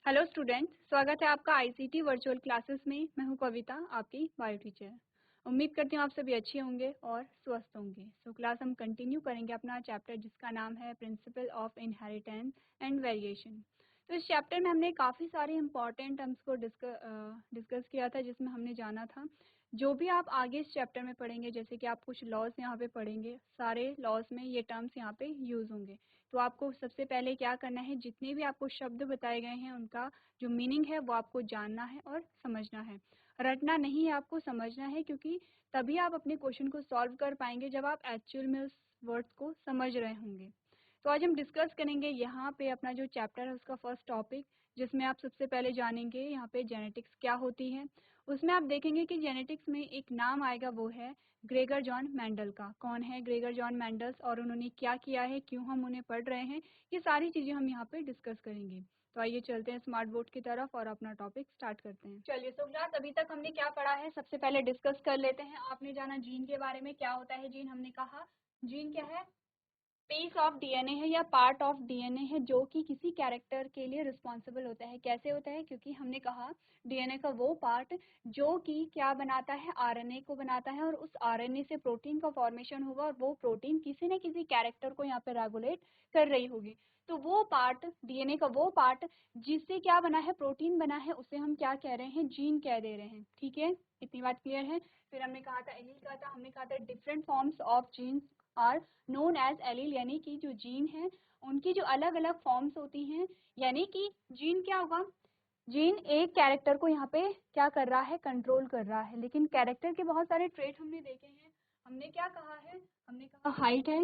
Hello students, स्वागत है आपका आईसीटी वर्चुअल क्लासेस में। मैं हूं कविता, आपकी बायो टीचर। उम्मीद करती हूं आप सभी अच्छे होंगे और स्वस्थ होंगे। क्लास हम कंटिन्यू करेंगे अपना चैप्टर जिसका नाम है principle of inheritance and variation. तो इस चैप्टर में हमने काफ़ी सारे इंपॉर्टेंट टर्म्स को डिस्कस किया था, जिसमें हमने जाना था जो भी आप आगे इस चैप्टर में पढ़ेंगे, जैसे कि आप कुछ लॉज यहाँ पे पढ़ेंगे, सारे लॉज में ये टर्म्स यहाँ पे यूज़ होंगे। तो आपको सबसे पहले क्या करना है, जितने भी आपको शब्द बताए गए हैं उनका जो मीनिंग है वो आपको जानना है और समझना है। रटना नहीं है, आपको समझना है, क्योंकि तभी आप अपने क्वेश्चन को सॉल्व कर पाएंगे जब आप एक्चुअल में उस वर्ड्स को समझ रहे होंगे। तो आज हम डिस्कस करेंगे यहाँ पे अपना जो चैप्टर है उसका फर्स्ट टॉपिक, जिसमें आप सबसे पहले जानेंगे यहाँ पे जेनेटिक्स क्या होती है। उसमें आप देखेंगे कि जेनेटिक्स में एक नाम आएगा, वो है ग्रेगर जॉन मेंडल का। कौन है ग्रेगर जॉन मेंडल्स और उन्होंने क्या किया है, क्यों हम उन्हें पढ़ रहे हैं, ये सारी चीज़ें हम यहाँ पे डिस्कस करेंगे। तो आइए चलते हैं स्मार्ट बोर्ड की तरफ और अपना टॉपिक स्टार्ट करते हैं। चलिए, सो क्लास अभी तक हमने क्या पढ़ा है, सबसे पहले डिस्कस कर लेते हैं। आपने जाना जीन के बारे में, क्या होता है जीन। हमने कहा जीन क्या है, पीस ऑफ डीएनए है या पार्ट ऑफ डीएनए है जो कि किसी कैरेक्टर के लिए रिस्पॉन्सिबल होता है। कैसे होता है, क्योंकि हमने कहा डीएनए का वो पार्ट जो कि क्या बनाता है, आरएनए को बनाता है, और उस आरएनए से प्रोटीन का फॉर्मेशन होगा और वो प्रोटीन किसी न किसी कैरेक्टर को यहाँ पे रेगुलेट कर रही होगी। तो वो पार्ट, डीएनए का वो पार्ट जिससे क्या बना है, प्रोटीन बना है, उसे हम क्या कह रहे हैं, जीन कह दे रहे हैं। ठीक है, इतनी बात क्लियर है। फिर हमने कहा था एलील का था, हमने कहा था different forms of genes are known as allele, यानी कि जो जीन है उनकी जो अलग अलग फॉर्म्स होती हैं। यानी कि जीन क्या होगा, जीन एक कैरेक्टर को यहाँ पे क्या कर रहा है, कंट्रोल कर रहा है, लेकिन कैरेक्टर के बहुत सारे ट्रेट हमने देखे हैं। हमने क्या कहा है, हमने कहा हाइट है,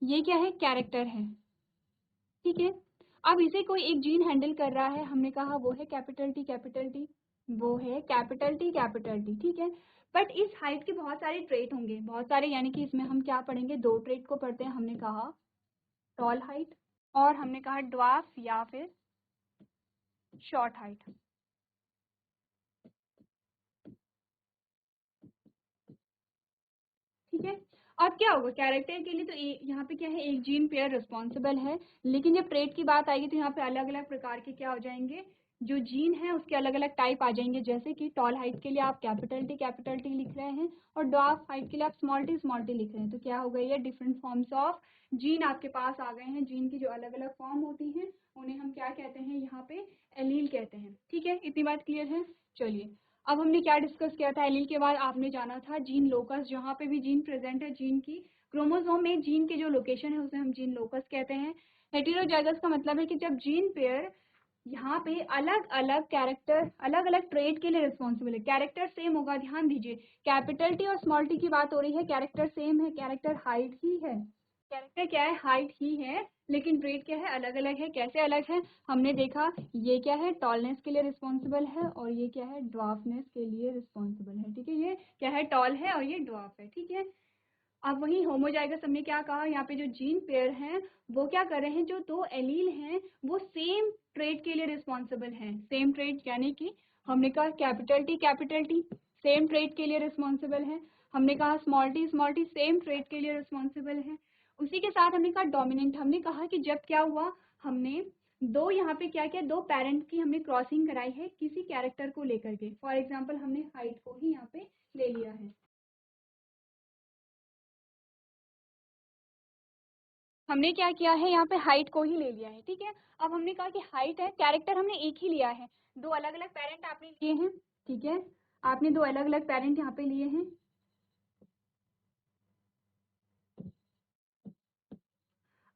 ये क्या है, कैरेक्टर है। ठीक है, अब इसे कोई एक जीन हैंडल कर रहा है, हमने कहा वो है कैपिटल टी, कैपिटल टी, वो है कैपिटल टी, कैपिटल टी। ठीक है, बट इस हाइट के बहुत सारे ट्रेट होंगे, बहुत सारे, यानी कि इसमें हम क्या पढ़ेंगे, दो ट्रेट को पढ़ते हैं। हमने कहा टॉल हाइट और हमने कहा ड्वार्फ या फिर शॉर्ट हाइट। ठीक है, अब क्या होगा कैरेक्टर के लिए, तो यहाँ पे क्या है, एक जीन पेयर रिस्पॉन्सिबल है, लेकिन जब ट्रेट की बात आएगी तो यहाँ पे अलग अलग प्रकार के क्या हो जाएंगे, जो जीन है उसके अलग अलग टाइप आ जाएंगे। जैसे कि टॉल हाइट के लिए आप कैपिटल टी लिख रहे हैं और ड्वार्फ हाइट के लिए आप स्मॉल टी लिख रहे हैं। तो क्या हो गई है, डिफरेंट फॉर्म्स ऑफ जीन आपके पास आ गए हैं। जीन की जो अलग अलग फॉर्म होती हैं उन्हें हम क्या कहते हैं, यहाँ पे एलील कहते हैं। ठीक है, इतनी बात क्लियर है। चलिए, अब हमने क्या डिस्कस किया था, एलील के बाद आपने जाना था जीन लोकस। जहाँ पे भी जीन प्रेजेंट है, जीन की क्रोमोसोम में जीन की जो लोकेशन है उसे हम जीन लोकस कहते हैं। हेटेरोजाइगस का मतलब है कि जब जीन पेयर यहाँ पे अलग अलग कैरेक्टर, अलग अलग ट्रेट के लिए रिस्पॉन्सिबल है, कैरेक्टर सेम होगा। ध्यान दीजिए, कैपिटल टी और स्मॉल टी की बात हो रही है, कैरेक्टर सेम है, कैरेक्टर हाइट ही है, कैरेक्टर क्या है, हाइट ही है, लेकिन ट्रेट क्या है, अलग अलग है। कैसे अलग है, हमने देखा ये क्या है, टॉलनेस के लिए रिस्पॉन्सिबल है और ये क्या है, ड्वार्फनेस के लिए रिस्पॉन्सिबल है। ठीक है, ये क्या है, टॉल है और ये ड्वार्फ है। ठीक है, अब वही होमोजाइगस हमने क्या कहा, यहाँ पे जो जीन पेयर हैं वो क्या कर रहे हैं, जो दो एलील हैं वो सेम ट्रेट के लिए रिस्पॉन्सिबल हैं। सेम ट्रेट यानी कि हमने कहा कैपिटल टी सेम ट्रेट के लिए रिस्पॉन्सिबल है। हमने कहा स्मॉल टी सेम ट्रेट के लिए रिस्पॉन्सिबल है। उसी के साथ हमने कहा डोमिनेंट। हमने कहा कि जब क्या हुआ, हमने दो यहाँ पे क्या किया, दो पेरेंट की हमने क्रॉसिंग कराई है किसी कैरेक्टर को लेकर के। फॉर एग्जाम्पल हमने हाइट को ही यहाँ पे ले लिया है, हमने क्या किया है, यहाँ पे हाइट को ही ले लिया है। ठीक है, अब हमने कहा कि हाइट है, कैरेक्टर हमने एक ही लिया है, दो अलग अलग पेरेंट आपने लिए हैं। ठीक है, आपने दो अलग अलग पेरेंट यहाँ पे लिए हैं।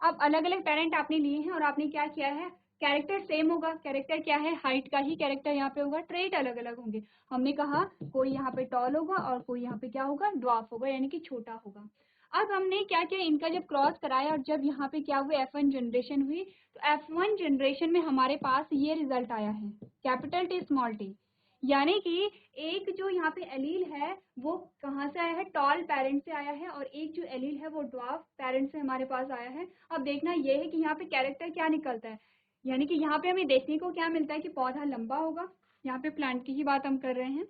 अब अलग अलग पेरेंट आपने लिए हैं और आपने क्या किया है, कैरेक्टर सेम होगा, कैरेक्टर क्या है, हाइट का ही कैरेक्टर यहाँ पे होगा, ट्रेट अलग अलग होंगे। हमने कहा कोई यहाँ पे टॉल होगा और कोई यहाँ पे क्या होगा, ड्वार्फ होगा, यानी कि छोटा होगा। अब हमने क्या किया, इनका जब क्रॉस कराया और जब यहाँ पे क्या हुआ, F1 जनरेशन हुई, तो F1 जनरेशन में हमारे पास ये रिजल्ट आया है, कैपिटल टी स्मॉल टी। यानी कि एक जो यहाँ पे एलील है वो कहाँ से आया है, टॉल पेरेंट से आया है, और एक जो एलील है वो ड्वार्फ पेरेंट से हमारे पास आया है। अब देखना ये है कि यहाँ पे कैरेक्टर क्या निकलता है, यानी कि यहाँ पे हमें देखने को क्या मिलता है कि पौधा लंबा होगा। यहाँ पे प्लांट की ही बात हम कर रहे हैं।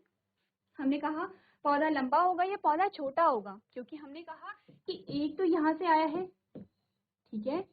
हमने कहा पौधा लंबा होगा या पौधा छोटा होगा, क्योंकि हमने कहा कि एक तो यहाँ से आया है, ठीक है,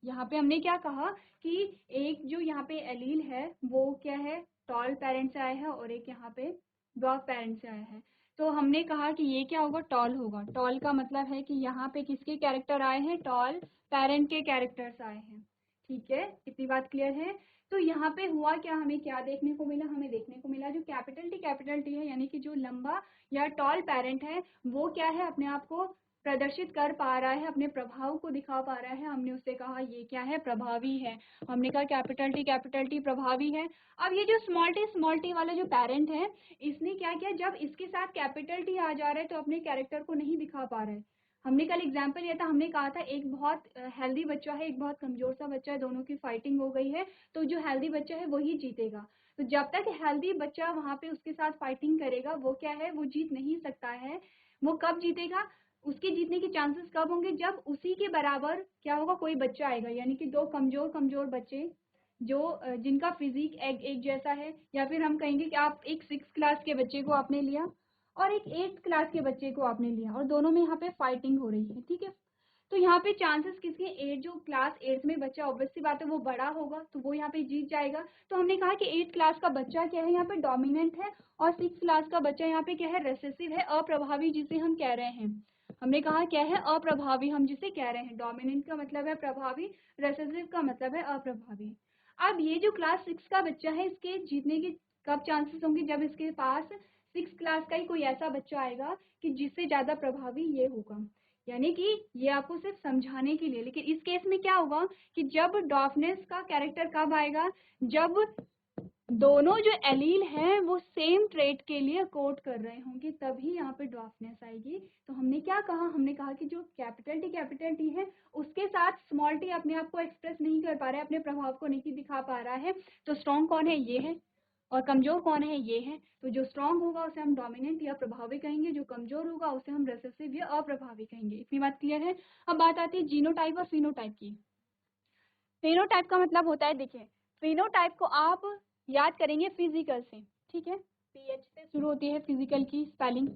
यहाँ पे हमने क्या कहा कि एक जो यहाँ पे एलील है वो क्या है, टॉल पेरेंट से आया है और एक यहाँ पे ड्वार्फ पेरेंट से आया है। तो हमने कहा कि ये क्या होगा, टॉल होगा। टॉल का मतलब है कि यहाँ पे किसके कैरेक्टर आए हैं, टॉल पेरेंट के कैरेक्टर्स आए हैं। ठीक है, इतनी बात क्लियर है। तो यहाँ पे हुआ क्या, हमें क्या देखने को मिला, हमें देखने को मिला जो कैपिटल टी है यानी कि जो लंबा या टॉल पेरेंट है वो क्या है, अपने आप को प्रदर्शित कर पा रहा है, अपने प्रभाव को दिखा पा रहा है। हमने उससे कहा ये क्या है, प्रभावी है। हमने कहा कैपिटल टी प्रभावी है। अब ये जो स्मॉल टी वाला जो पेरेंट है, इसने क्या किया, जब इसके साथ कैपिटल टी आ जा रहा है तो अपने कैरेक्टर को नहीं दिखा पा रहा है। हमने कल एग्जाम्पल लिया था, हमने कहा था एक बहुत हेल्दी बच्चा है, एक बहुत कमजोर सा बच्चा है, दोनों की फाइटिंग हो गई है तो जो हेल्दी बच्चा है वही जीतेगा। तो जब तक हेल्दी बच्चा वहां पे उसके साथ फाइटिंग करेगा वो क्या है, वो जीत नहीं सकता है। वो कब जीतेगा, उसके जीतने के चांसेस कब होंगे, जब उसी के बराबर क्या होगा, कोई बच्चा आएगा। यानी कि दो कमजोर कमजोर बच्चे जो जिनका फिजिक एक जैसा है, या फिर हम कहेंगे कि आप एक 6th क्लास के बच्चे को आपने लिया और एक 8th क्लास के बच्चे को आपने लिया और दोनों में यहाँ पे फाइटिंग हो रही है। ठीक है, तो यहाँ पे चांसेस किसके, एट जो क्लास 8th में बच्चा, ऑब्वियसली बात है वो बड़ा होगा तो वो यहाँ पे जीत जाएगा। तो हमने कहा कि 8th क्लास का बच्चा क्या है, यहाँ पे डोमिनेंट है और 6th क्लास का बच्चा यहाँ पे क्या है, रेसेसिव है, अप्रभावी जिसे हम कह रहे हैं। हमने कहा क्या है, अप्रभावी हम जिसे कह रहे हैं। डोमिनेंट का मतलब है प्रभावी, रेसेसिव का मतलब है अप्रभावी। अब ये जो क्लास 6 का बच्चा है, इसके जीतने के कब चांसेस होंगे, जब इसके पास 6th क्लास का ही कोई ऐसा बच्चा आएगा कि जिससे ज्यादा प्रभावी ये होगा। यानी कि ये आपको सिर्फ समझाने के लिए, लेकिन इस केस में क्या होगा कि जब डॉफनेस का कैरेक्टर कब आएगा, जब दोनों जो एलील हैं वो सेम ट्रेट के लिए कोड कर रहे होंगे, तभी यहाँ पे ड्वार्फनेस आएगी। तो हमने क्या कहा, हमने कहा कि जो कैपिटल टी है उसके साथ स्मॉल टी अपने आप को एक्सप्रेस नहीं कर पा रहा है, अपने प्रभाव को नहीं दिखा पा रहा है। तो स्ट्रॉन्ग कौन है, ये है, और कमजोर कौन है, ये है। तो जो स्ट्रॉन्ग होगा उसे हम डोमिनेंट या प्रभावी कहेंगे, जो कमजोर होगा उसे हम रेसेसिव या अप्रभावी कहेंगे। इतनी बात क्लियर है। अब बात आती है जीनोटाइप और फिनोटाइप की। फेनोटाइप का मतलब होता है, देखिए फेनोटाइप को आप याद करेंगे फिजिकल से। ठीक है, पीएच से शुरू होती है फिजिकल की स्पेलिंग,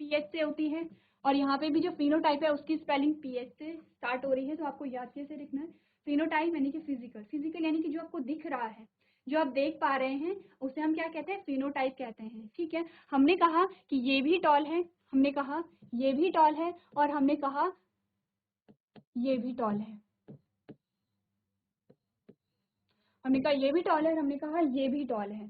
पीएच से होती है। और यहाँ पे भी जो फिनोटाइप है उसकी स्पेलिंग पीएच से स्टार्ट हो रही है, तो आपको याद कैसे लिखना है, फिनोटाइप यानी कि फिजिकल, फिजिकल यानी कि जो आपको दिख रहा है, जो आप देख पा रहे हैं उसे हम क्या कहते हैं, फिनोटाइप कहते हैं। ठीक है, हमने कहा कि ये भी टॉल है, हमने कहा ये भी टॉल है, और हमने कहा ये भी टॉल है। हमने कहा ये भी टॉल है, हमने कहा ये भी टॉल है।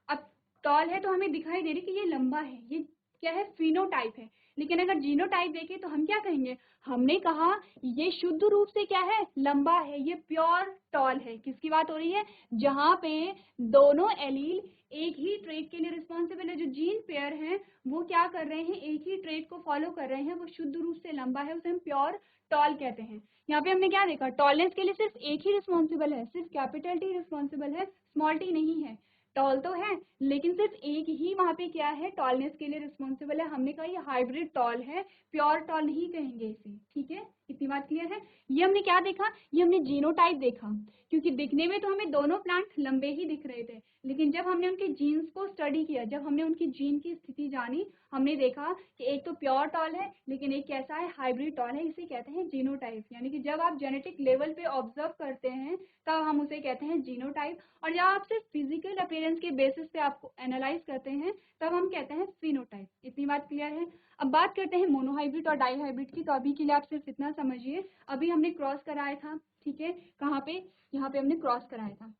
अब टॉल है तो हमें दिखाई दे रही कि ये लंबा है, ये क्या है, फिनोटाइप है। लेकिन अगर जीनोटाइप देखें तो हम क्या कहेंगे, हमने कहा ये शुद्ध रूप से क्या है, लंबा है, ये प्योर टॉल है। किसकी बात हो रही है, जहां पे दोनों एलील एक ही ट्रेट के लिए रिस्पॉन्सिबल है, जो जीन पेयर हैं वो क्या कर रहे हैं, एक ही ट्रेट को फॉलो कर रहे हैं, वो शुद्ध रूप से लंबा है, उसे हम प्योर टॉल कहते हैं। यहाँ पे हमने क्या देखा, टॉलनेस के लिए सिर्फ एक ही रिस्पॉन्सिबल है, सिर्फ कैपिटल टी रिस्पॉन्सिबल है, स्मॉल टी नहीं है। टॉल तो है लेकिन सिर्फ एक ही वहां पे क्या है, टॉलनेस के लिए रिस्पॉन्सिबल है। हमने कहा ये हाइब्रिड टॉल है, प्योर टॉल नहीं कहेंगे इसे। ठीक है, इतनी बात क्लियर है। ये हमने क्या देखा, ये हमने जीनोटाइप देखा, क्योंकि दिखने में तो हमें दोनों प्लांट लंबे ही दिख रहे थे, लेकिन जब हमने उनके जीन्स को स्टडी किया, जब हमने उनकी जीन की स्थिति जानी, हमने देखा कि एक तो प्योर टॉल है लेकिन एक कैसा है, हाइब्रिड टॉल है। इसे कहते हैं जीनोटाइप। यानी कि जब आप जेनेटिक लेवल पे ऑब्जर्व करते हैं तब हम उसे कहते हैं जीनोटाइप, और जब आप सिर्फ फिजिकल अपीयरेंस के बेसिस पे आपको एनालाइज करते हैं तब हम कहते हैं फिनोटाइप। इतनी बात क्लियर है। अब बात करते हैं मोनोहाइब्रिड और डाईहाइब्रिड की। तो अभी के लिए आप सिर्फ इतना समझिए, अभी हमने क्रॉस कराया था। ठीक है, कहाँ पे, यहाँ पे हमने क्रॉस कराया था।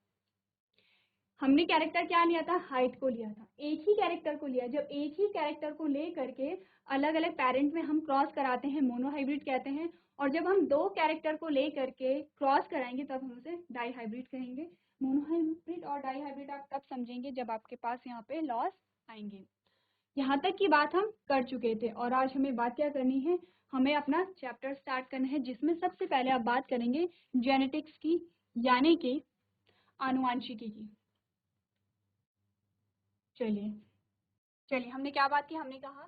हमने कैरेक्टर क्या लिया था, हाइट को लिया था, एक ही कैरेक्टर को लिया। जब एक ही कैरेक्टर को ले करके अलग अलग पेरेंट में हम क्रॉस कराते हैं, मोनोहाइब्रिड कहते हैं। और जब हम दो कैरेक्टर को ले करके क्रॉस कराएंगे तब हम उसे डाईहाइब्रिड कहेंगे। मोनोहाइब्रिड और डाईहाइब्रिड आप तब समझेंगे जब आपके पास यहाँ पे लॉस आएंगे। यहाँ तक की बात हम कर चुके थे, और आज हमें बात क्या करनी है, हमें अपना चैप्टर स्टार्ट करना है, जिसमें सबसे पहले आप बात करेंगे जेनेटिक्स की, यानी कि आनुवांशिकी की। चलिए चलिए, हमने क्या बात की, हमने कहा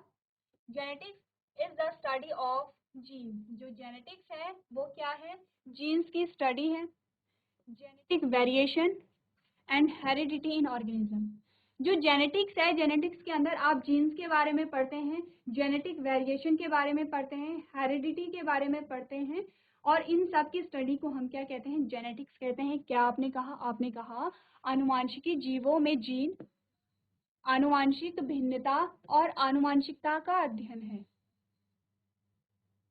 genetics is the study of gene. जो जेनेटिक्स है वो क्या है, जीन्स की स्टडी है, genetic variation and heredity in organism. जो जेनेटिक्स है, जेनेटिक्स के अंदर आप जीन्स के बारे में पढ़ते हैं, जेनेटिक वेरिएशन के बारे में पढ़ते हैं, हेरिडिटी के बारे में पढ़ते हैं, और इन सब की स्टडी को हम क्या कहते हैं, जेनेटिक्स कहते हैं। क्या आपने कहा आनुवांशिकी जीवों में जीन, आनुवांशिक भिन्नता और आनुवांशिकता का अध्ययन है।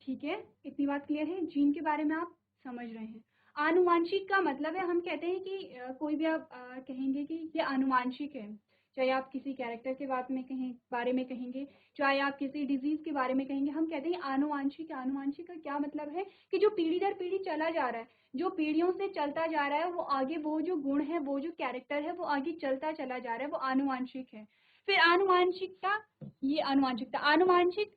ठीक है, इतनी बात क्लियर है, जीन के बारे में आप समझ रहे हैं। आनुवांशिक का मतलब है, हम कहते हैं कि कोई भी आप कहेंगे कि ये आनुवांशिक है, चाहे आप किसी कैरेक्टर के बारे में कहेंगे, चाहे आप किसी डिजीज के बारे में कहेंगे, हम कहते हैं आनुवांशिक। आनुवांशिक का क्या मतलब है कि जो पीढ़ी दर पीढ़ी चला जा रहा है, जो पीढ़ियों से चलता जा रहा है, वो आगे वो जो गुण है, वो जो कैरेक्टर है, वो आगे चलता चला जा रहा है, वो आनुवांशिक है। फिर आनुवांशिकता, ये आनुवांशिकता। आनुवांशिक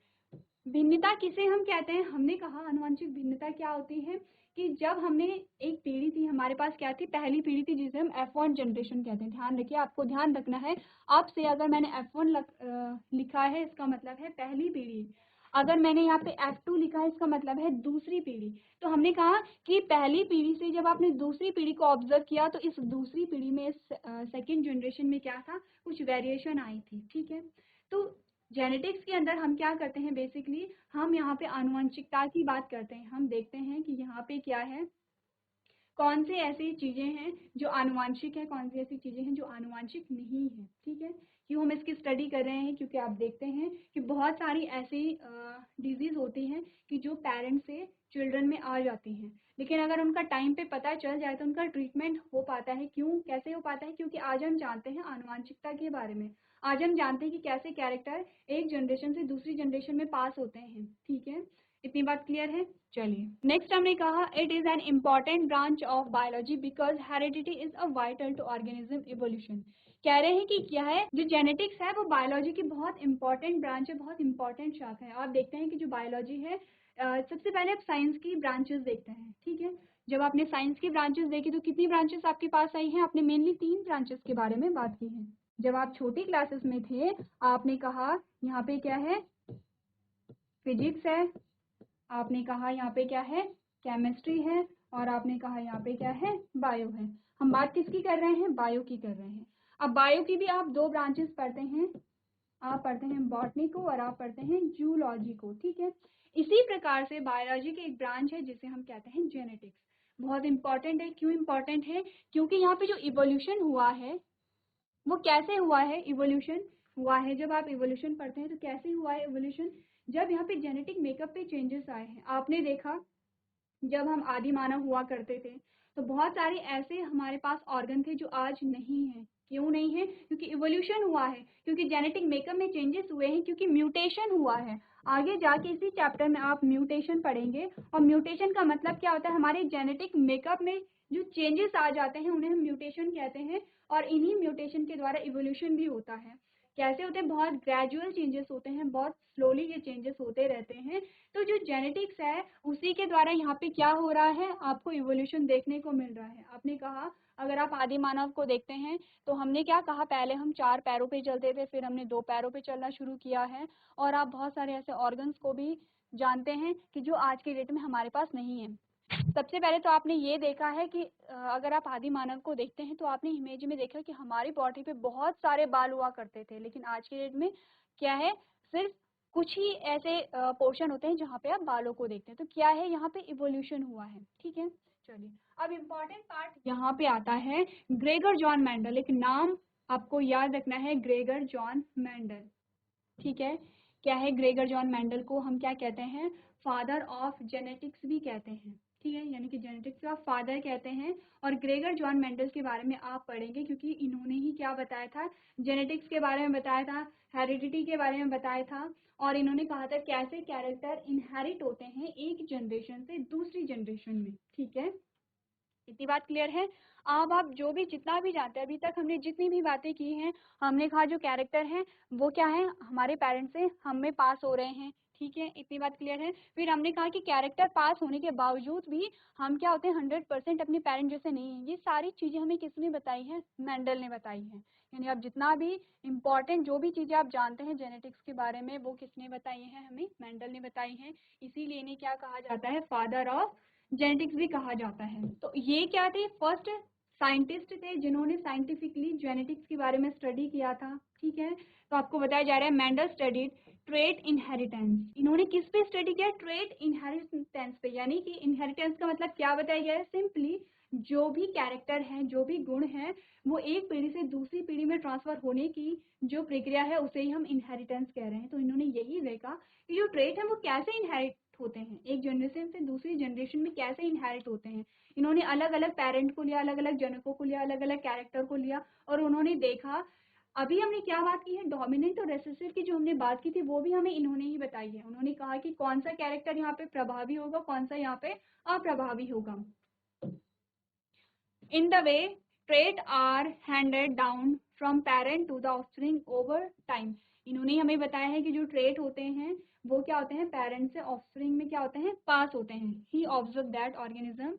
भिन्नता किसे हम कहते हैं, हमने कहा आनुवांशिक भिन्नता क्या होती है कि जब हमने एक पीढ़ी थी, हमारे पास क्या थी, पहली पीढ़ी थी जिसे हम F1 जनरेशन कहते हैं। ध्यान रखिए, आपको ध्यान रखना है, आपसे अगर मैंने F1 लिखा है इसका मतलब है पहली पीढ़ी, अगर मैंने यहाँ पे F2 लिखा है इसका मतलब है दूसरी पीढ़ी। तो हमने कहा कि पहली पीढ़ी से जब आपने दूसरी पीढ़ी को ऑब्जर्व किया तो इस दूसरी पीढ़ी में, सेकेंड जनरेशन में क्या था, कुछ वेरिएशन आई थी। ठीक है, तो जेनेटिक्स के अंदर हम क्या करते हैं, बेसिकली हम यहाँ पे आनुवंशिकता की बात करते हैं। हम देखते हैं कि यहाँ पे क्या है, कौन से ऐसी चीजें हैं जो आनुवांशिक है, कौन सी ऐसी चीजें हैं जो आनुवांशिक नहीं है। ठीक है, क्यों हम इसकी स्टडी कर रहे हैं, क्योंकि आप देखते हैं कि बहुत सारी ऐसी डिजीज होती हैं कि जो पेरेंट्स से चिल्ड्रन में आ जाती हैं, लेकिन अगर उनका टाइम पे पता चल जाए तो उनका ट्रीटमेंट हो पाता है। क्यों, कैसे हो पाता है, क्योंकि आज हम जानते हैं आनुवांशिकता के बारे में। आज हम जानते हैं कि कैसे कैरेक्टर एक जनरेशन से दूसरी जनरेशन में पास होते हैं। ठीक है, इतनी बात क्लियर है। चलिए नेक्स्ट हमने कहा it is an important branch of biology because heredity is a vital to organism evolution. कह रहे हैं कि क्या है, जो जेनेटिक्स है वो बायोलॉजी की बहुत इंपॉर्टेंट ब्रांच है, बहुत इंपॉर्टेंट शाखा है। आप देखते हैं कि जो बायोलॉजी है, सबसे पहले आप साइंस की ब्रांचेस देखते हैं। ठीक है, जब आपने साइंस की ब्रांचेस देखी तो कितनी ब्रांचेस आपके पास आई हैं, आपने मेनली 3 ब्रांचेस के बारे में बात की है। जब आप छोटी क्लासेस में थे आपने कहा यहाँ पे क्या है, फिजिक्स है, आपने कहा यहाँ पे क्या है, केमिस्ट्री है, और आपने कहा यहाँ पे क्या है, बायो है। हम बात किसकी कर रहे हैं, बायो की कर रहे हैं। अब बायो की भी आप 2 ब्रांचेस पढ़ते हैं, आप पढ़ते हैं बॉटनी को और आप पढ़ते हैं जूलॉजी को। ठीक है, इसी प्रकार से बायोलॉजी की एक ब्रांच है जिसे हम कहते हैं जेनेटिक्स। बहुत इंपॉर्टेंट है। क्यों इंपॉर्टेंट है, क्योंकि यहाँ पे जो इवोल्यूशन हुआ है वो कैसे हुआ है, इवोल्यूशन हुआ है, जब आप इवोल्यूशन पढ़ते हैं तो कैसे हुआ है इवोल्यूशन, जब यहाँ पे जेनेटिक मेकअप पे चेंजेस आए हैं। आपने देखा जब हम आदि मानव हुआ करते थे तो बहुत सारे ऐसे हमारे पास ऑर्गन थे जो आज नहीं है। क्यों नहीं है, क्योंकि इवोल्यूशन हुआ है, क्योंकि जेनेटिक मेकअप में चेंजेस हुए हैं, क्योंकि म्यूटेशन हुआ है। आगे जाके इसी चैप्टर में आप म्यूटेशन पढ़ेंगे, और म्यूटेशन का मतलब क्या होता है, हमारे जेनेटिक मेकअप में जो चेंजेस आ जाते हैं उन्हें हम म्यूटेशन कहते हैं, और इन्हीं म्यूटेशन के द्वारा इवोल्यूशन भी होता है। कैसे होते हैं, बहुत ग्रेजुअल चेंजेस होते हैं, बहुत स्लोली ये चेंजेस होते रहते हैं। तो जो जेनेटिक्स है उसी के द्वारा यहाँ पे क्या हो रहा है, आपको इवोल्यूशन देखने को मिल रहा है। आपने कहा अगर आप आदि मानव को देखते हैं तो हमने क्या कहा, पहले हम 4 पैरों पे चलते थे, फिर हमने 2 पैरों पे चलना शुरू किया है, और आप बहुत सारे ऐसे ऑर्गन्स को भी जानते हैं कि जो आज के डेट में हमारे पास नहीं है। सबसे पहले तो आपने ये देखा है कि अगर आप आदि मानव को देखते हैं तो आपने इमेज में देखा कि हमारी बॉडी पे बहुत सारे बाल हुआ करते थे, लेकिन आज के डेट में क्या है, सिर्फ कुछ ही ऐसे पोर्शन होते हैं जहाँ पे आप बालों को देखते हैं। तो क्या है, यहाँ पे इवोल्यूशन हुआ है। ठीक है, चलिए अब इम्पोर्टेंट पार्ट यहाँ पे आता है, ग्रेगर जॉन मेंडल। एक नाम आपको याद रखना है, ग्रेगर जॉन मेंडल। ठीक है, क्या है, ग्रेगर जॉन मेंडल को हम क्या कहते हैं, फादर ऑफ जेनेटिक्स भी कहते हैं। ठीक है, यानी कि जेनेटिक्स का फादर कहते हैं। और ग्रेगर जॉन मेंडल के बारे में आप पढ़ेंगे क्योंकि इन्होंने ही क्या बताया था, जेनेटिक्स के बारे में बताया था, हेरिडिटी के बारे में बताया था, और इन्होंने कहा था कैसे कैरेक्टर इनहेरिट होते हैं एक जनरेशन से दूसरी जनरेशन में। ठीक है, इतनी बात क्लियर है। अब आप जो भी जितना भी जानते हैं, अभी तक हमने जितनी भी बातें की हैं, हमने कहा जो कैरेक्टर हैं वो क्या है, हमारे पेरेंट्स से हम में पास हो रहे हैं। ठीक है, इतनी बात क्लियर है। फिर हमने कहा कि कैरेक्टर पास होने के बावजूद भी हम क्या होते हैं, 100% अपने पेरेंट जैसे नहीं हैं। ये सारी चीजें हमें किसने बताई हैं, मेंडल ने बताई हैं। यानी आप जितना भी इम्पोर्टेंट जो भी चीजें आप जानते हैं जेनेटिक्स के बारे में वो किसने बताई हैं, हमें मेंडल ने बताई हैं। इसीलिए इन्हें क्या कहा जाता है, फादर ऑफ जेनेटिक्स भी कहा जाता है। तो ये क्या थे, फर्स्ट साइंटिस्ट थे जिन्होंने साइंटिफिकली जेनेटिक्स के बारे में स्टडी किया था। ठीक है, तो आपको बताया जा रहा है मेंडल स्टडीड ट्रेट इनहेरिटेंस। इन्होंने किस पे स्टडी किया? ट्रेट इनहेरिटेंस पे। यानी कि इनहेरिटेंस का मतलब क्या बताया गया है? सिंपली जो भी कैरेक्टर है, जो भी गुण है, वो एक पीढ़ी से दूसरी पीढ़ी में ट्रांसफर होने की जो प्रक्रिया है उसे ही हम इनहेरिटेंस कह रहे हैं। तो इन्होंने यही देखा कि जो ट्रेट है वो कैसे इनहेरिट होते हैं, एक जनरेशन से दूसरी जनरेशन में कैसे इनहेरिट होते हैं। इन्होंने अलग अलग पेरेंट को लिया, अलग अलग जनकों को लिया, अलग अलग कैरेक्टर को लिया और उन्होंने देखा। अभी हमने क्या बात की है? डोमिनेंट और रिसेसिव की जो हमने बात की थी वो भी हमें इन्होंने ही बताई है। उन्होंने कहा कि कौन सा कैरेक्टर यहाँ पे प्रभावी होगा, कौन सा यहाँ पे अप्रभावी होगा। In the way trait are handed down from parent to the offspring over time. इन्होंने हमें बताया है कि जो ट्रेट होते हैं वो क्या होते हैं? पेरेंट से ऑफस्प्रिंग में क्या होते हैं? पास होते हैं। ही ऑब्जर्व दैट ऑर्गेनिज्म,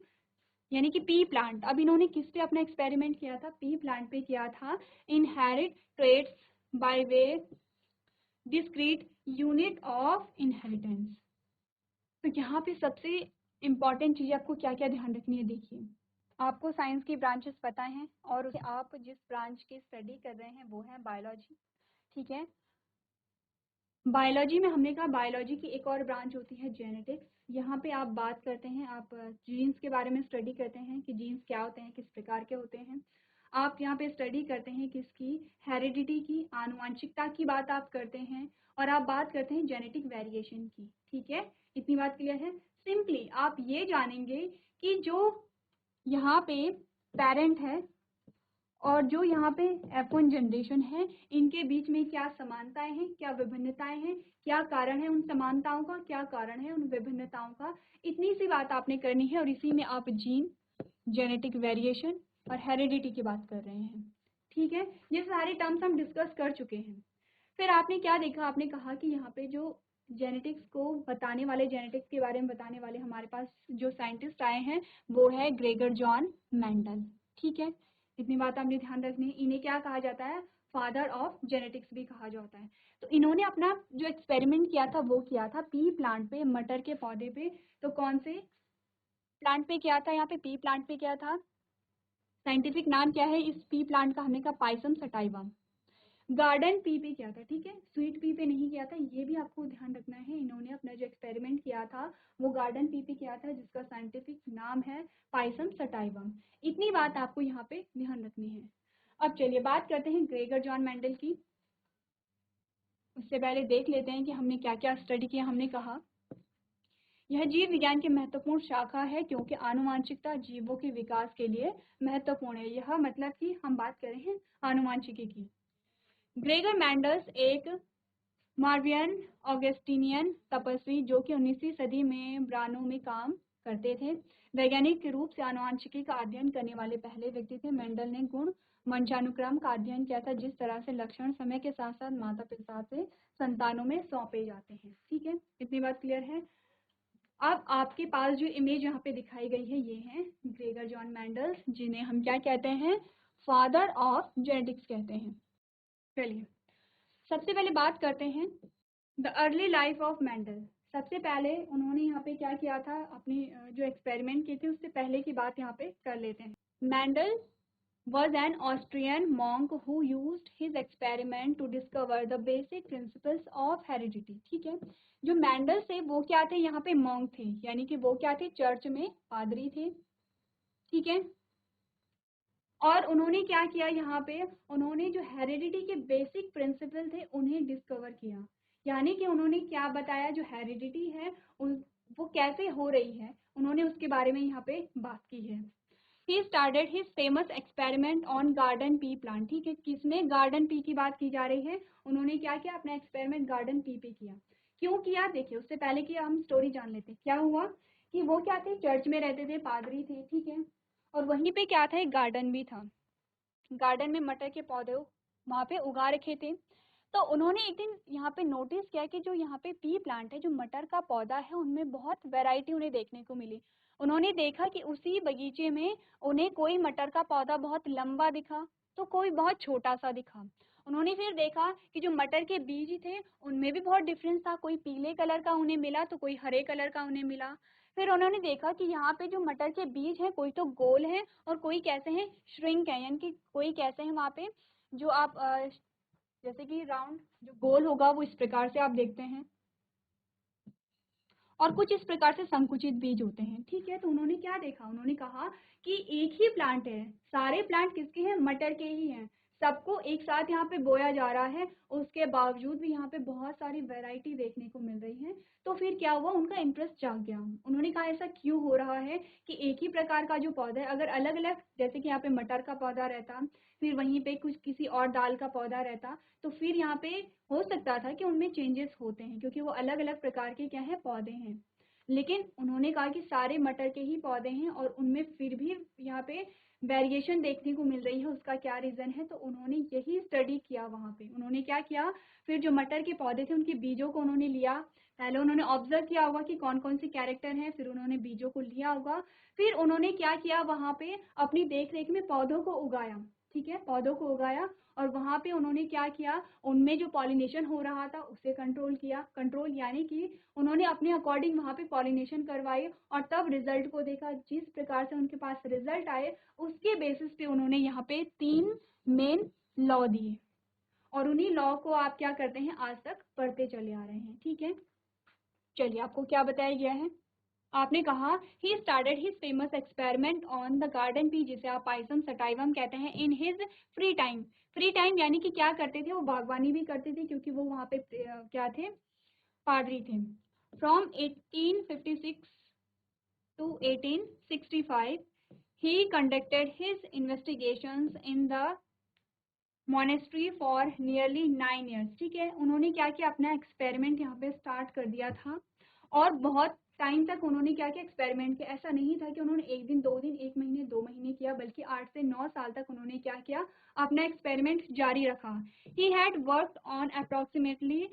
यानी कि पी प्लांट। अब इन्होंने किस पे अपना एक्सपेरिमेंट किया था? पी प्लांट पे किया था। Inherit traits by way discrete unit of inheritance. तो यहाँ पे सबसे इम्पॉर्टेंट चीज़ आपको क्या क्या ध्यान रखनी है? देखिए, आपको साइंस की ब्रांचेस पता हैं और आप जिस ब्रांच की स्टडी कर रहे हैं वो है बायोलॉजी। ठीक है, बायोलॉजी में हमने कहा बायोलॉजी की एक और ब्रांच होती है जेनेटिक्स। यहाँ पे आप बात करते हैं, आप जीन्स के बारे में स्टडी करते हैं कि जीन्स क्या होते हैं, किस प्रकार के होते हैं। आप यहाँ पे स्टडी करते हैं किसकी? हेरिडिटी की, आनुवंशिकता की बात आप करते हैं और आप बात करते हैं जेनेटिक वेरिएशन की। ठीक है, इतनी बात क्लियर है? सिंपली आप ये जानेंगे कि जो यहाँ पे पेरेंट है और जो यहाँ पे F1 जनरेशन है, इनके बीच में क्या समानताएं हैं, क्या विभिन्नताएं हैं, क्या कारण है उन समानताओं का, क्या कारण है उन विभिन्नताओं का। इतनी सी बात आपने करनी है और इसी में आप जीन, जेनेटिक वेरिएशन और हेरिडिटी की बात कर रहे हैं। ठीक है, ये सारे टर्म्स हम डिस्कस कर चुके हैं। फिर आपने क्या देखा? आपने कहा कि यहाँ पे जो जेनेटिक्स को बताने वाले, जेनेटिक्स के बारे में बताने वाले हमारे पास जो साइंटिस्ट आए हैं वो है ग्रेगर जॉन मेंडल। ठीक है, इतनी बात आपने ध्यान रखनी है। इन्हें क्या कहा जाता है? फादर ऑफ जेनेटिक्स भी कहा जाता है। तो इन्होंने अपना जो एक्सपेरिमेंट किया था वो किया था पी प्लांट पे, मटर के पौधे पे। तो कौन से प्लांट पे किया था? यहाँ पे पी प्लांट पे किया था। साइंटिफिक नाम क्या है इस पी प्लांट का? हमने कहा पाइसम सटाइवा। गार्डन पी पे किया था। ठीक है, स्वीट पी पे नहीं किया था, ये भी आपको ध्यान रखना है। इन्होंने अपना जो एक्सपेरिमेंट किया था वो गार्डन पी पे किया था, जिसका साइंटिफिक नाम है पाइसम सटाइवम। इतनी बात आपको यहाँ पे ध्यान रखनी है। अब चलिए बात करते हैं ग्रेगर जॉन मेंडल की। उससे पहले देख लेते हैं कि हमने क्या क्या स्टडी किया। हमने कहा यह जीव विज्ञान की महत्वपूर्ण शाखा है क्योंकि आनुवांशिकता जीवों के विकास के लिए महत्वपूर्ण है। यह मतलब कि हम बात कर रहे हैं आनुवांशिकी की। ग्रेगर मेंडल्स एक मार्वियन ऑगस्टिनियन तपस्वी जो कि 19वीं सदी में ब्रानो में काम करते थे, वैज्ञानिक रूप से आनुवांशिकी का अध्ययन करने वाले पहले व्यक्ति थे। मेंडल ने गुण वंशानुक्रम का अध्ययन किया था, जिस तरह से लक्षण समय के साथ साथ माता पिता से संतानों में सौंपे जाते हैं। ठीक है, इतनी बात क्लियर है? अब आपके पास जो इमेज यहाँ पे दिखाई गई है ये है ग्रेगर जॉन मेंडल, जिन्हें हम क्या कहते हैं? फादर ऑफ जेनेटिक्स कहते हैं। चलिए सबसे पहले बात करते हैं the early life of Mendel. सबसे पहले उन्होंने यहाँ पे क्या किया था? अपनी जो एक्सपेरिमेंट किए थे उससे पहले की बात यहाँ पे कर लेते हैं। Mendel was an Austrian monk who used his experiment to discover the basic principles of heredity। ठीक है, जो मेंडल थे वो क्या थे? यहाँ पे मॉन्क थे, यानी कि वो क्या थे? चर्च में पादरी थे। ठीक है, और उन्होंने क्या किया? यहाँ पे उन्होंने जो हेरिडिटी के बेसिक प्रिंसिपल थे उन्हें डिस्कवर किया। यानी कि उन्होंने क्या बताया? जो हेरिडिटी है वो कैसे हो रही है, उन्होंने उसके बारे में यहाँ पे बात की है। He started his famous experiment on garden pea plant। ठीक है, किसमें? गार्डन पी की बात की जा रही है। उन्होंने क्या किया? अपना एक्सपेरिमेंट गार्डन पी पे किया। क्यों किया? देखिए उससे पहले कि हम स्टोरी जान लेते हैं। क्या हुआ कि वो क्या थे? चर्च में रहते थे, पादरी थे। ठीक है, और वहीं पे क्या था? एक गार्डन भी था। गार्डन में मटर के पौधे वहाँ पे उगा रखे थे। तो उन्होंने एक दिन यहाँ पे नोटिस किया कि जो यहाँ पे पी प्लांट है, जो मटर का पौधा है, उनमें बहुत वैरायटी उन्हें देखने को मिली। उन्होंने देखा कि उसी बगीचे में उन्हें कोई मटर का पौधा बहुत लंबा दिखा तो कोई बहुत छोटा सा दिखा। उन्होंने फिर देखा कि जो मटर के बीज थे उनमें भी बहुत डिफरेंस था, कोई पीले कलर का उन्हें मिला तो कोई हरे कलर का उन्हें मिला। फिर उन्होंने देखा कि यहाँ पे जो मटर के बीज हैं कोई तो गोल है और कोई कैसे हैं? श्रिंक है, यानी कि कोई कैसे हैं वहाँ पे जो आप जैसे कि राउंड जो गोल होगा वो इस प्रकार से आप देखते हैं, और कुछ इस प्रकार से संकुचित बीज होते हैं। ठीक है, तो उन्होंने क्या देखा, उन्होंने कहा कि एक ही प्लांट है, सारे प्लांट किसके हैं, मटर के ही हैं, सबको एक साथ यहाँ पे बोया जा रहा है, उसके बावजूद भी यहाँ पे बहुत सारी वैरायटी देखने को मिल रही है। तो फिर क्या हुआ, उनका इंटरेस्ट जाग गया। उन्होंने कहा ऐसा क्यों हो रहा है कि एक ही प्रकार का जो पौधा है, अगर अलग अलग, जैसे कि यहाँ पे मटर का पौधा रहता, फिर वहीं पे कुछ किसी और दाल का पौधा रहता, तो फिर यहाँ पे हो सकता था कि उनमें चेंजेस होते हैं, क्योंकि वो अलग अलग प्रकार के क्या है, पौधे हैं। लेकिन उन्होंने कहा कि सारे मटर के ही पौधे हैं और उनमें फिर भी यहाँ पे वेरिएशन देखने को मिल रही है, उसका क्या रीज़न है। तो उन्होंने यही स्टडी किया वहाँ पे। उन्होंने क्या किया, फिर जो मटर के पौधे थे उनके बीजों को उन्होंने लिया, पहले उन्होंने ऑब्जर्व किया होगा कि कौन कौन से कैरेक्टर हैं, फिर उन्होंने बीजों को लिया होगा, फिर उन्होंने क्या किया, वहाँ पे अपनी देख रेख में पौधों को उगाया। ठीक है, पौधों को उगाया, और वहाँ पे उन्होंने क्या किया, उनमें जो पॉलिनेशन हो रहा था उसे कंट्रोल किया। कंट्रोल यानी कि उन्होंने अपने अकॉर्डिंग वहाँ पे पॉलिनेशन करवाई, और तब रिजल्ट को देखा। जिस प्रकार से उनके पास रिजल्ट आए, उसके बेसिस पे उन्होंने यहाँ पे 3 मेन लॉ दिए, और उन्हीं लॉ को आप क्या करते हैं, आज तक पढ़ते चले आ रहे हैं। ठीक है, चलिए आपको क्या बताया गया है, आपने कहा he started his famous experiment on the garden pea, जिसे आप पाइसम सटाइवम कहते हैं, in his free time. Free time यानी कि क्या करते थे, वो बागवानी भी करते थे, क्योंकि वो वहाँ पे क्या थे, पादरी थे। From 1856 to 1865 he conducted his investigations in the monastery for nearly 9 years। ठीक है, उन्होंने क्या किया, अपना एक्सपेरिमेंट यहाँ पे स्टार्ट कर दिया था, और बहुत टाइम तक उन्होंने क्या किया, एक्सपेरिमेंट किया। ऐसा नहीं था कि उन्होंने एक दिन, 2 दिन, 1 महीने, 2 महीने किया, बल्कि 8 से 9 साल तक उन्होंने क्या किया, अपना एक्सपेरिमेंट जारी रखा। He had worked on approximately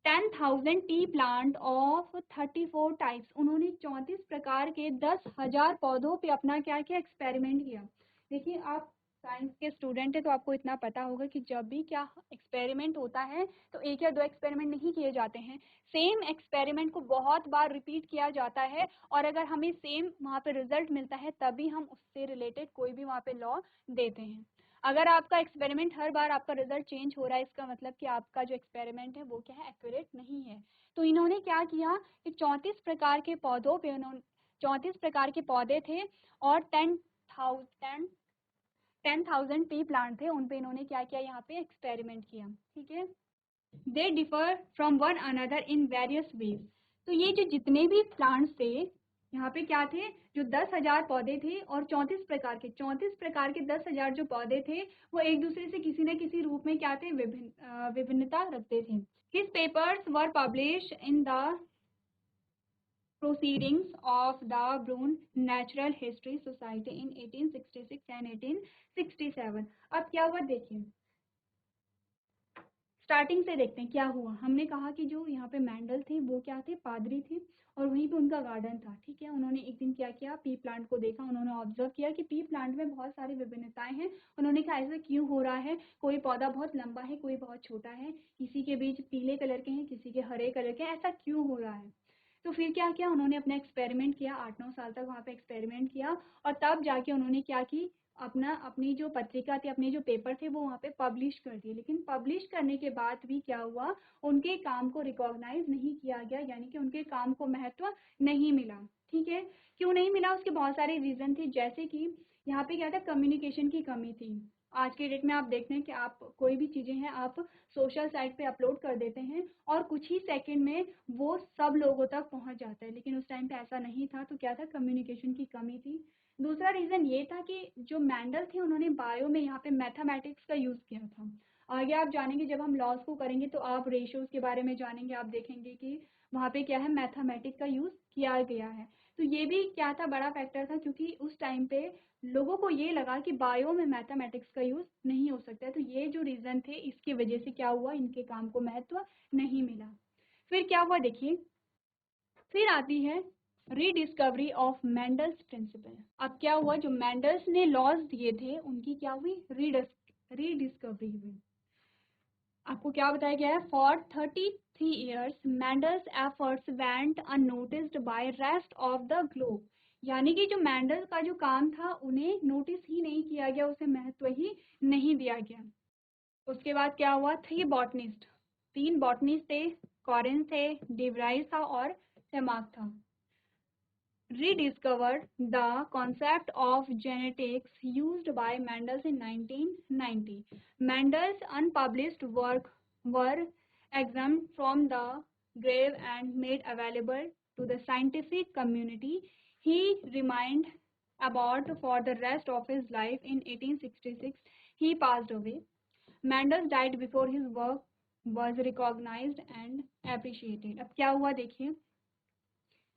10,000 T plant of 34 types. उन्होंने 34 प्रकार के 10,000 पौधों पे अपना क्या किया, एक्सपेरिमेंट किया। देखिए, आप साइंस के स्टूडेंट है तो आपको इतना पता होगा कि जब भी क्या एक्सपेरिमेंट होता है तो एक या दो एक्सपेरिमेंट नहीं किए जाते हैं, सेम एक्सपेरिमेंट को बहुत बार रिपीट किया जाता है, और अगर हमें सेम वहाँ पे रिजल्ट मिलता है तभी हम उससे रिलेटेड कोई भी वहाँ पे लॉ देते हैं। अगर आपका एक्सपेरिमेंट हर बार आपका रिजल्ट चेंज हो रहा है, इसका मतलब कि आपका जो एक्सपेरिमेंट है वो क्या है, एक्यूरेट नहीं है। तो इन्होंने क्या किया कि 34 प्रकार के पौधों पे उन्होंने 34 प्रकार के पौधे थे, और 10,000 टी प्लांट थे, उन पे इन्होंने क्या किया, यहाँ पे एक्सपेरिमेंट किया। ठीक है, they differ from one another in various ways. तो ये जो जितने भी प्लांट्स थे, यहाँ पे क्या थे, जो 10,000 पौधे थे, और 34 प्रकार के 10,000 जो पौधे थे, वो एक दूसरे से किसी न किसी रूप में क्या थे, विभिन्नता रखते थे। His papers were publish in the proceedings of the Brun Natural History Society in 1866 and 1867। अब क्या हुआ देखिए, स्टार्टिंग से देखते हैं क्या हुआ। हमने कहा कि जो यहाँ पे मैंडल थे वो क्या थे, पादरी थे, और वहीं पे उनका गार्डन था। ठीक है, उन्होंने एक दिन क्या किया, पी प्लांट को देखा, उन्होंने ऑब्जर्व किया कि पी प्लांट में बहुत सारी विभिन्नताएं हैं। उन्होंने कहा ऐसा क्यों हो रहा है, कोई पौधा बहुत लंबा है, कोई बहुत छोटा है, किसी के बीज पीले कलर के हैं, किसी के हरे कलर के, ऐसा क्यों हो रहा है। तो फिर क्या किया, उन्होंने अपना एक्सपेरिमेंट किया, 8-9 साल तक वहाँ पे एक्सपेरिमेंट किया, और तब जाके उन्होंने क्या की, अपनी जो पत्रिका थी, अपने जो पेपर थे वो वहाँ पे पब्लिश कर दिए। लेकिन पब्लिश करने के बाद भी क्या हुआ, उनके काम को रिकॉग्नाइज नहीं किया गया, यानी कि उनके काम को महत्व नहीं मिला। ठीक है, क्यों नहीं मिला, उसके बहुत सारे रीजन थे। जैसे कि यहाँ पे क्या था, कम्युनिकेशन की कमी थी। आज के डेट में आप देखते हैं कि आप कोई भी चीज़ें हैं आप सोशल साइट पे अपलोड कर देते हैं, और कुछ ही सेकंड में वो सब लोगों तक पहुंच जाता है, लेकिन उस टाइम पे ऐसा नहीं था। तो क्या था, कम्युनिकेशन की कमी थी। दूसरा रीज़न ये था कि जो मैंडल थे उन्होंने बायो में यहाँ पे मैथमेटिक्स का यूज़ किया था। आगे आप जानेंगे, जब हम लॉस को करेंगे तो आप रेशियोज के बारे में जानेंगे, आप देखेंगे कि वहाँ पे क्या है, मैथमेटिक्स का यूज़ किया गया है। तो ये भी क्या था, बड़ा फैक्टर था, क्योंकि उस टाइम पे लोगों को ये लगा कि बायो में मैथमेटिक्स का यूज़ नहीं हो सकता है। तो ये जो रीज़न थे, इसकी वजह से क्या हुआ, इनके काम को महत्व नहीं मिला। फिर क्या हुआ देखिए, फिर आती है रीडिस्कवरी ऑफ मेंडल्स प्रिंसिपल। अब क्या हुआ, जो मेंडल्स ने लॉज दिए थे उनकी क्या हुई, रीडिस्कवरी हुई। आपको क्या बताया गया है, for 33 years Mendel's efforts went unnoticed by rest of the globe. यानी कि जो मेंडल का जो काम था उन्हें नोटिस ही नहीं किया गया, उसे महत्व ही नहीं दिया गया। उसके बाद क्या हुआ, 3 बॉटनिस्ट थे, कॉरेंस थे, डिवराइस था और सेमाक था। Rediscovered the concept of genetics used by Mendel in 1990. Mendel's unpublished work were examined from the grave and made available to the scientific community. He remained about for the rest of his life. In 1866, he passed away. Mendel died before his work was recognized and appreciated. अब क्या हुआ देखिए,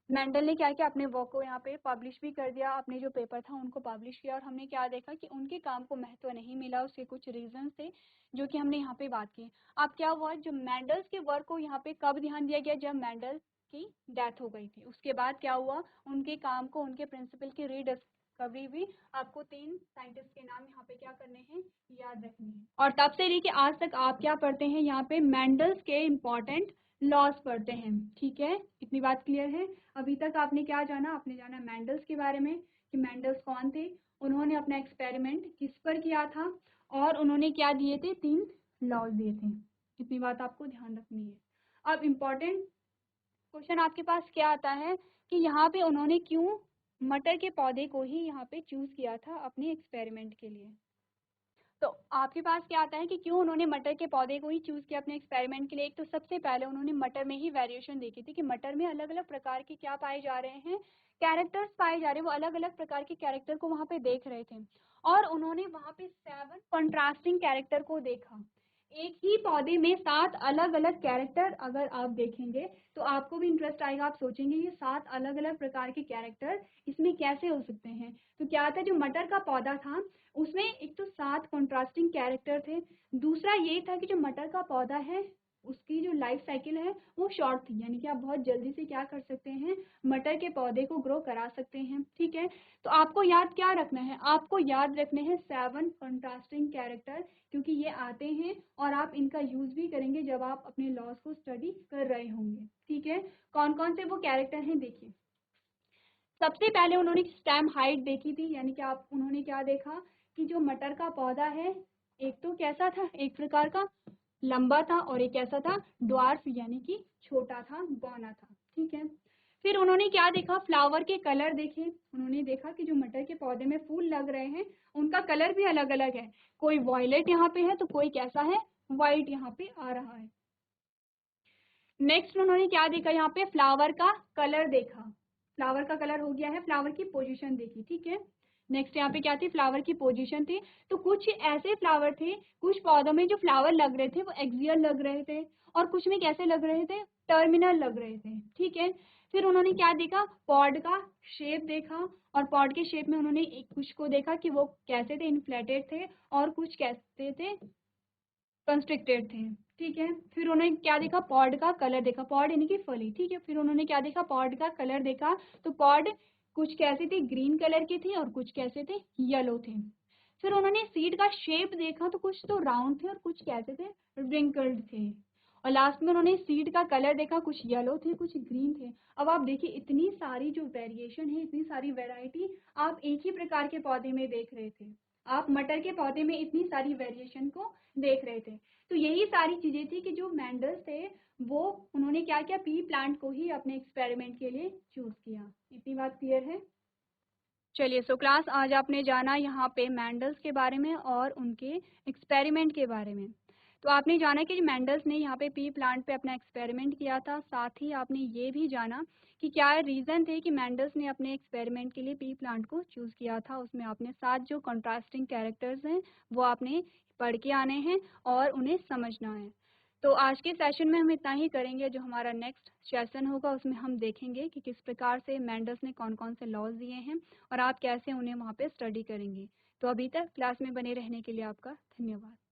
Mendel ने क्या किया, अपने work को यहाँ पे पब्लिश भी कर दिया, अपने जो पेपर था उनको पब्लिश किया, और हमने क्या देखा कि उनके काम को महत्व नहीं मिला, उसके कुछ रीजंस थे जो कि हमने यहाँ पे बात की। अब क्या हुआ, जो मेंडल्स के वर्क को यहाँ पे कब ध्यान दिया गया, जब मेंडल की डेथ हो गई थी। उसके बाद क्या हुआ, उनके काम को, उनके प्रिंसिपल की रीडिस्कवरी भी, आपको 3 साइंटिस्ट के नाम यहाँ पे क्या करने हैं, याद रखने हैं। और तब से लेके आज तक आप क्या पढ़ते हैं, यहाँ पे मेंडल्स के इम्पोर्टेंट लॉस पढ़ते हैं। ठीक है, इतनी बात क्लियर है। अभी तक आपने क्या जाना, आपने जाना मेंडल्स के बारे में कि मेंडल्स कौन थे, उन्होंने अपना एक्सपेरिमेंट किस पर किया था, और उन्होंने क्या दिए थे, 3 लॉज दिए थे। इतनी बात आपको ध्यान रखनी है। अब इम्पोर्टेंट क्वेश्चन आपके पास क्या आता है कि यहाँ पे उन्होंने क्यों मटर के पौधे को ही यहाँ पे चूज किया था अपने एक्सपेरिमेंट के लिए। तो आपके पास क्या आता है कि क्यों उन्होंने मटर के पौधे को ही चूज किया अपने एक्सपेरिमेंट के लिए। एक तो सबसे पहले उन्होंने मटर में ही वेरिएशन देखी थी कि मटर में अलग अलग प्रकार के क्या पाए जा रहे हैं, कैरेक्टर्स पाए जा रहे हैं, वो अलग अलग प्रकार के कैरेक्टर को वहां पे देख रहे थे, और उन्होंने वहां पे 7 कंट्रास्टिंग कैरेक्टर को देखा। एक ही पौधे में 7 अलग अलग कैरेक्टर अगर आप देखेंगे तो आपको भी इंटरेस्ट आएगा, आप सोचेंगे ये 7 अलग अलग प्रकार के कैरेक्टर इसमें कैसे हो सकते हैं। तो क्या था, जो मटर का पौधा था उसमें एक तो 7 कॉन्ट्रास्टिंग कैरेक्टर थे, दूसरा ये था कि जो मटर का पौधा है उसकी जो लाइफ साइकिल है वो शॉर्ट थी, यानी कि आप बहुत जल्दी से क्या कर सकते हैं, मटर के पौधे को ग्रो करा सकते हैं। ठीक है, तो आपको याद क्या रखना है, आपको याद रखने हैं 7 कॉन्ट्रास्टिंग कैरेक्टर, क्योंकि ये आते हैं और आप इनका यूज भी करेंगे जब आप अपने लॉज को स्टडी कर रहे होंगे। ठीक है, कौन कौन से वो कैरेक्टर हैं देखिए। सबसे पहले उन्होंने स्टेम हाइट देखी थी, यानी कि आप उन्होंने क्या देखा कि जो मटर का पौधा है एक तो कैसा था, एक प्रकार का लंबा था, और एक कैसा था, ड्वार्फ यानी कि छोटा था, बौना था। ठीक है, फिर उन्होंने क्या देखा, फ्लावर के कलर देखे, उन्होंने देखा कि जो मटर के पौधे में फूल लग रहे हैं उनका कलर भी अलग अलग है, कोई वॉयलेट यहाँ पे है तो कोई कैसा है, व्हाइट यहाँ पे आ रहा है। नेक्स्ट उन्होंने क्या देखा, यहाँ पे फ्लावर का कलर देखा, फ्लावर का कलर हो गया है, फ्लावर की पोजीशन देखी। ठीक है, नेक्स्ट यहाँ पे क्या थी, फ्लावर की पोजीशन थी। तो कुछ ऐसे फ्लावर थे, कुछ पौधों में जो फ्लावर लग रहे थे वो एक्सियल लग रहे थे, और कुछ में कैसे लग रहे थे, टर्मिनल लग रहे थे। ठीक है, फिर उन्होंने क्या देखा, पॉड का शेप देखा, और पॉड के शेप में उन्होंने कुछ को देखा कि वो कैसे थे, इन्फ्लेटेड थे, और कुछ कैसे थे, कंस्ट्रिक्टेड थे। ठीक है, फिर उन्होंने क्या देखा, पॉड का कलर देखा, पॉड यानी कि फली। ठीक है, फिर उन्होंने क्या देखा, पॉड का कलर देखा, तो पॉड कुछ कैसे थे, ग्रीन कलर के थे, और कुछ कैसे थे, येलो थे। फिर उन्होंने सीड का शेप देखा, तो कुछ तो राउंड थे और कुछ कैसे थे, रिंकल्ड थे। और लास्ट में उन्होंने सीड का कलर देखा, कुछ येलो थे कुछ ग्रीन थे। अब आप देखिए इतनी सारी जो वेरिएशन है, इतनी सारी वेराइटी आप एक ही प्रकार के पौधे में देख रहे थे, आप मटर के पौधे में इतनी सारी वेरिएशन को देख रहे थे। तो यही सारी चीजें थी कि जो मेंडल्स थे वो उन्होंने क्या किया, पी प्लांट को ही अपने एक्सपेरिमेंट के लिए चूज किया। इतनी बात क्लियर है। चलिए, सो क्लास आज आपने जाना यहाँ पे मेंडल्स के बारे में और उनके एक्सपेरिमेंट के बारे में। तो आपने जाना कि मेंडल्स ने यहाँ पे पी प्लांट पे अपना एक्सपेरिमेंट किया था, साथ ही आपने ये भी जाना कि क्या रीज़न थे कि मेंडल्स ने अपने एक्सपेरिमेंट के लिए पी प्लांट को चूज़ किया था। उसमें आपने 7 जो कंट्रास्टिंग कैरेक्टर्स हैं वो आपने पढ़ के आने हैं और उन्हें समझना है। तो आज के सेशन में हम इतना ही करेंगे, जो हमारा नेक्स्ट सेशन होगा उसमें हम देखेंगे कि किस प्रकार से मेंडल्स ने कौन कौन से लॉज दिए हैं और आप कैसे उन्हें वहाँ पे स्टडी करेंगे। तो अभी तक क्लास में बने रहने के लिए आपका धन्यवाद।